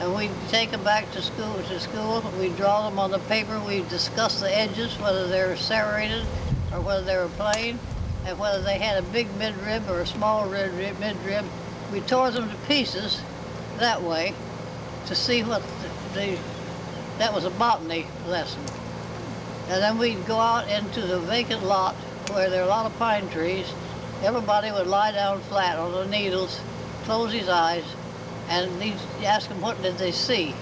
And we'd take them back to school. We'd draw them on the paper. We'd discuss the edges, whether they were serrated or whether they were plain, and whether they had a big midrib or a small midrib. We tore them to pieces that way to see what that was a botany lesson. And then we'd go out into the vacant lot where there are a lot of pine trees. Everybody would lie down flat on the needles, close his eyes, and you'd ask them what did they see.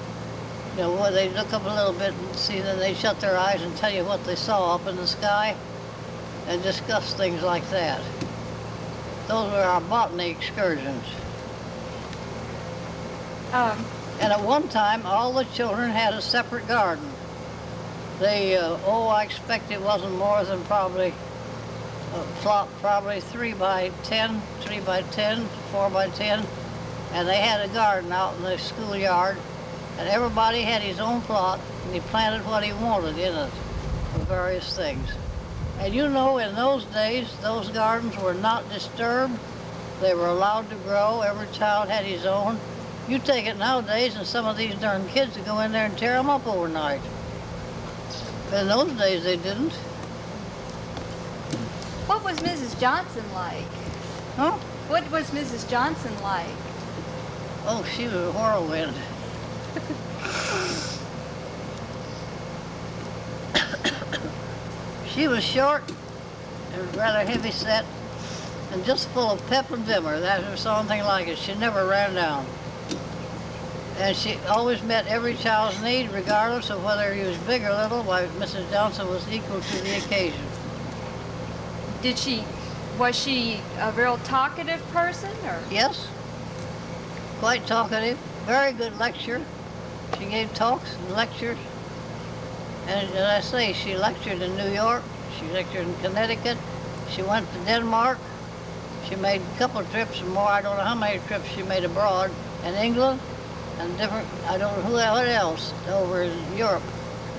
You know, well, they'd look up a little bit and see, then they'd shut their eyes and tell you what they saw up in the sky and discuss things like that. Those were our botany excursions. And at one time, all the children had a separate garden. I expect it wasn't more than probably 3 by 10, 4 by 10. And they had a garden out in the schoolyard, and everybody had his own plot, and he planted what he wanted in it for various things. And you know, in those days, those gardens were not disturbed. They were allowed to grow. Every child had his own. You take it nowadays, and some of these darn kids would go in there and tear them up overnight. But in those days, they didn't. What was Mrs. Johnson like? Huh? What was Mrs. Johnson like? Oh, she was a whirlwind. She was short and rather heavy set and just full of pep and vimmer. That was something like it. She never ran down. And she always met every child's need, regardless of whether he was big or little. Why, Mrs. Johnson was equal to the occasion. Was she a real talkative person, or? Yes, quite talkative, very good lecturer. She gave talks and lectures. And as I say, she lectured in New York, she lectured in Connecticut, she went to Denmark, she made a couple of trips and more, I don't know how many trips she made abroad, in England, and different, I don't know what else, over in Europe.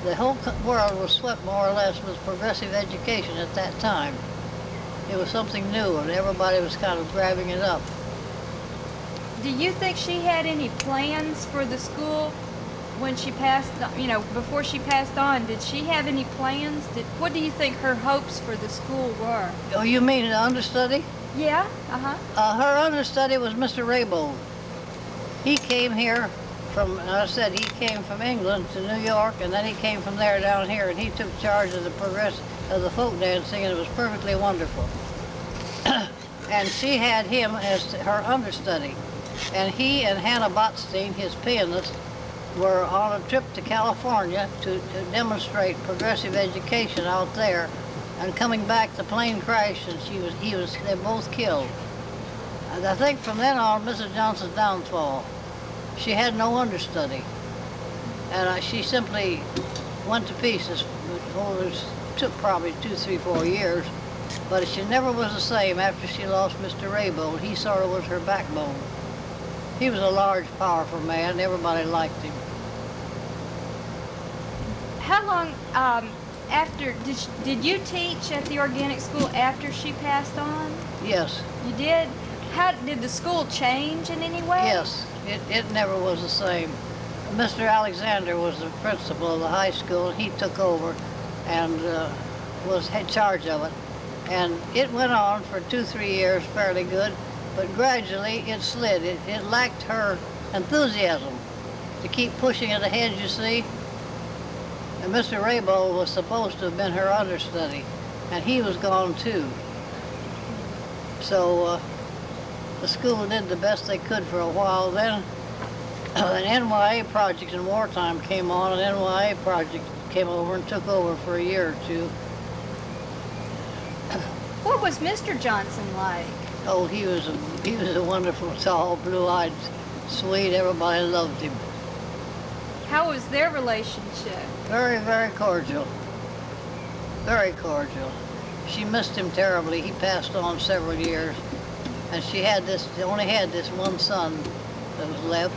The whole world was swept more or less with progressive education at that time. It was something new and everybody was kind of grabbing it up. Do you think she had any plans for the school when she passed, before she passed on? Did she have any plans? What do you think her hopes for the school were? Oh, you mean an understudy? Yeah, Her understudy was Mr. Raybould. He came here from, I said, he came from England to New York, and then he came from there down here, and he took charge of the folk dancing, and it was perfectly wonderful. And she had him as her understudy. And he and Hannah Botstein, his pianist, were on a trip to California to demonstrate progressive education out there. And coming back, the plane crashed, and they both killed. And I think from then on, Mrs. Johnson's downfall. She had no understudy. And she simply went to pieces. It took probably 2, 3, 4 years. But she never was the same after she lost Mr. Raybould. He sort of was her backbone. He was a large, powerful man. Everybody liked him. How long after, did you teach at the organic school after she passed on? Yes. You did? How did the school change in any way? Yes, it never was the same. Mr. Alexander was the principal of the high school. He took over and had charge of it. And it went on for 2, 3 years fairly good, but gradually it slid. It lacked her enthusiasm to keep pushing it ahead, you see. And Mr. Raybould was supposed to have been her understudy, and he was gone too. So the school did the best they could for a while. Then an NYA project in wartime came on. An NYA project came over and took over for a year or two. What was Mr. Johnson like? Oh, he was a wonderful, tall, blue-eyed, sweet. Everybody loved him. How was their relationship? Very, very cordial. Very cordial. She missed him terribly. He passed on several years, and she only had this one son that was left.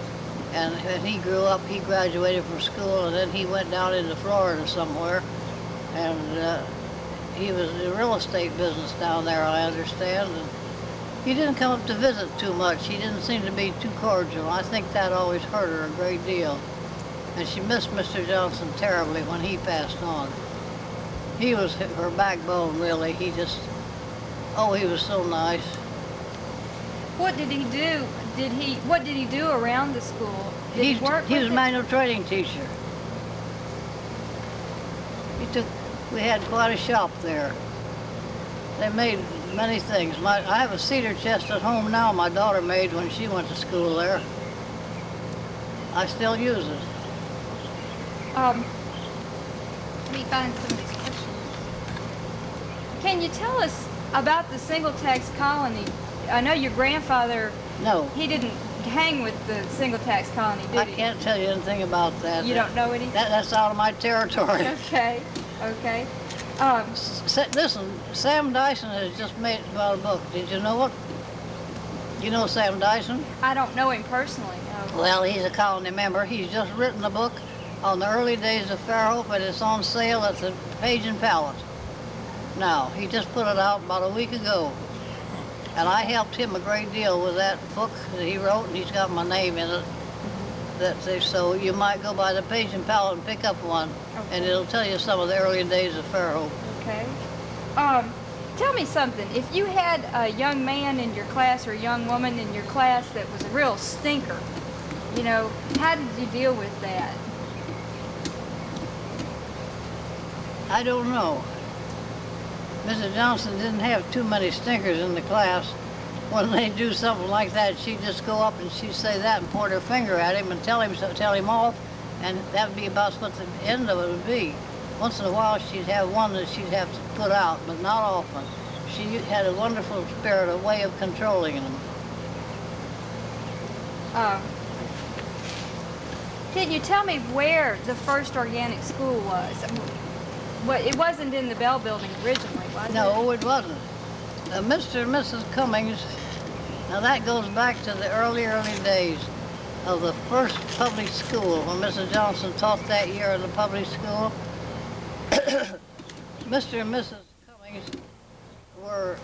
And when he grew up, he graduated from school, and then he went down into Florida somewhere, and he was in the real estate business down there, I understand. He didn't come up to visit too much. He didn't seem to be too cordial. I think that always hurt her a great deal. And she missed Mr. Johnson terribly when he passed on. He was her backbone, really. He was so nice. What did he do? What did he do around the school? Did he work He was with a it? manual training teacher. We had quite a shop there. They made many things. I have a cedar chest at home now my daughter made when she went to school there. I still use it. Let me find some of these questions. Can you tell us about the single tax colony? I know your grandfather, No, he didn't hang with the single tax colony, did I he? can't tell you anything about that. You don't know anything? That's out of my territory. Okay, okay. Listen, Sam Dyson has just made about a book. Did you know it? You know Sam Dyson? I don't know him personally, no. Well, he's a colony member. He's just written a book on the early days of Fairhope, and it's on sale at the Page and Palette. Now, he just put it out about a week ago. And I helped him a great deal with that book that he wrote, and he's got my name in it. So you might go by the Page and Palette and pick up one, and it'll tell you some of the early days of Fairhope. Okay. Tell me something. If you had a young man in your class or a young woman in your class that was a real stinker, you know, how did you deal with that? I don't know. Mrs. Johnson didn't have too many stinkers in the class. When they do something like that, she'd just go up and she'd say that and point her finger at him and tell him off, and that would be about what the end of it would be. Once in a while, she'd have one that she'd have to put out, but not often. She had a wonderful spirit, a way of controlling them. Can you tell me where the first organic school was? Well, it wasn't in the Bell Building originally, was it? No, it wasn't. Mr. and Mrs. Cummings, now that goes back to the early days of the first public school, when Mrs. Johnson taught that year in the public school. Mr. and Mrs. Cummings were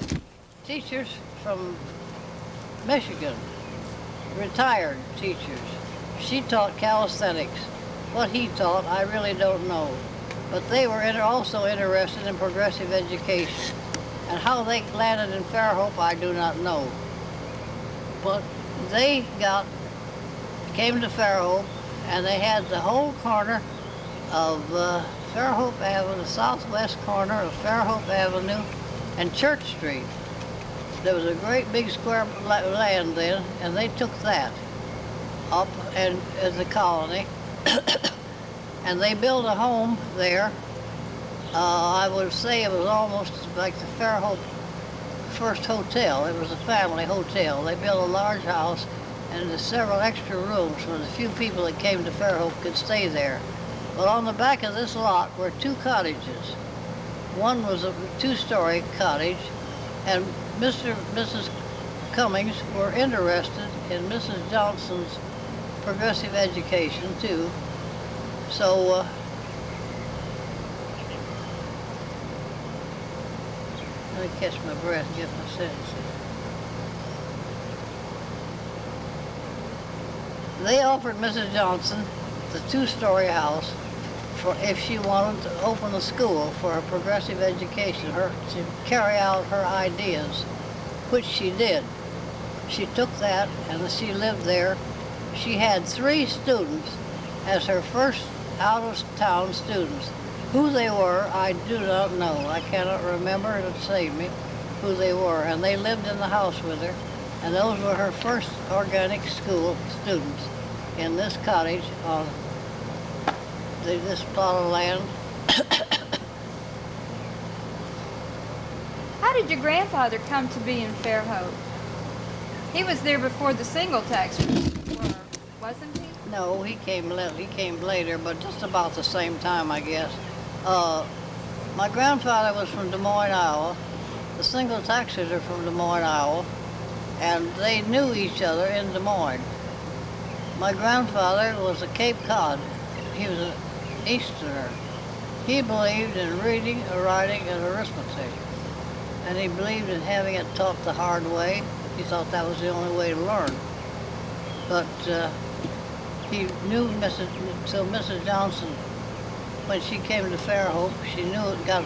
teachers from Michigan, retired teachers. She taught calisthenics. What he taught, I really don't know. But they were also interested in progressive education. And how they landed in Fairhope, I do not know. But they came to Fairhope, and they had the whole corner of Fairhope Avenue, the southwest corner of Fairhope Avenue and Church Street. There was a great big square of land then, and they took that up and as a colony. And they built a home there. I would say it was almost like the Fairhope first hotel. It was a family hotel. They built a large house, and there's several extra rooms where the few people that came to Fairhope could stay there. But on the back of this lot were two cottages. One was a two-story cottage, and Mr. and Mrs. Cummings were interested in Mrs. Johnson's progressive education, too. So, let me catch my breath and get my sentences. They offered Mrs. Johnson the two-story house for if she wanted to open a school for a progressive education, to carry out her ideas, which she did. She took that and she lived there. She had 3 students as her first out-of-town students. Who they were, I do not know. I cannot remember, it would save me, who they were. And they lived in the house with her. And those were her first organic school students in this cottage on this plot of land. How did your grandfather come to be in Fairhope? He was there before the single tax were, wasn't he? No, he came later, but just about the same time, I guess. My grandfather was from Des Moines, Iowa. The single taxers are from Des Moines, Iowa, and they knew each other in Des Moines. My grandfather was a Cape Cod. He was an Easterner. He believed in reading, writing, and arithmetic, and he believed in having it taught the hard way. He thought that was the only way to learn. But he knew Mrs. Johnson, when she came to Fairhope, she knew it got